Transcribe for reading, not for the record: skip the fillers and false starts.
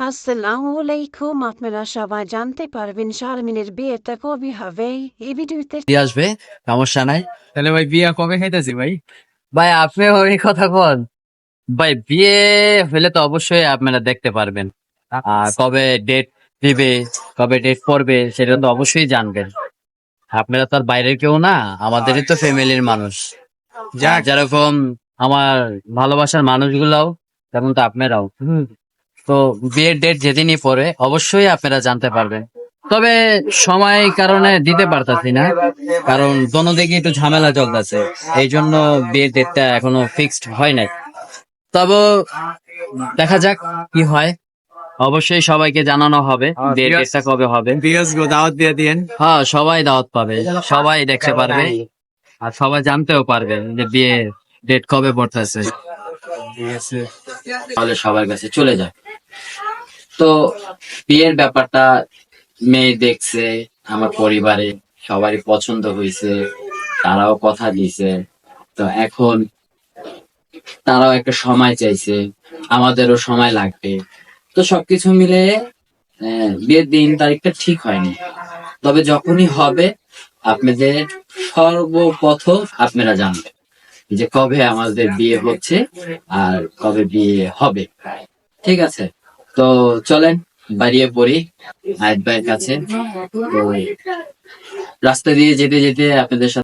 আসসালামু আলাইকুম। আপনারা সবাই জানতে পারবেন শারমিনের বিয়েটা কবে হবে এই ভিডিওতে। দিয়ে আসবে, সমস্যা নাই। তাহলে ভাই বিয়া কবে খাইতেছি ভাই? ভাই আপনি ওই কথা বল। ভাই বিয়ে হলে তো অবশ্যই আপনারা দেখতে পারবেন। কবে ডেট দিবে, কবে ডেট পড়বে সেটা তো অবশ্যই জানবেন। আপনারা তো আর বাইরের কেউ না, আমাদেরই তো ফ্যামিলির মানুষ। যাক। যেরকম আমার ভালোবাসার মানুষগুলাও, তেমন তো আপনারাও। তো বিয়ের ডেট যেদিনই পড়ে অবশ্যই আপনারা জানতে পারবেন। তবে সময় কারণে দিতে পারতাছি না, কারণ দোনো দিকে একটু ঝামেলা চলতেছে, এই জন্য বিয়ের ডেটটা এখনো ফিক্সড হয় নাই। তবে দেখা যাক কি হয়। অবশ্যই সবাইকে জানানো হবে বিয়ের ডেটটা কবে হবে। বিয়াস গো দাওয়াত দিয়ে দিয়েন। হ্যাঁ, সবাই দাওয়াত পাবে, সবাই দেখতে পারবে, আর সবাই জানতেও পারবে যে বিয়ে ডেট কবে পড়তেছে। তাহলে সবার কাছে চলে যায়। তো বিয়ের ব্যাপারটা মেয়ে দেখছে, আমার পরিবারে সবারই পছন্দ হয়েছে, তারাও কথা দিয়েছে। তো এখন তারাও একটা সময় চাইছে, আমাদেরও সময় লাগবে। তো সবকিছু মিলে বিয়ের দিন তারিখটা ঠিক হয়নি। তবে যখনই হবে আপনাদের সর্বপ্রথম আপনারা জানবেন যে কবে আমাদের বিয়ে হচ্ছে আর কবে বিয়ে হবে। ঠিক আছে, তো চলেন বাড়িয়ে পড়ি আয়েদ ভাইয়ের কাছে। তো রাস্তা দিয়ে যেতে যেতে আপনাদের সাথে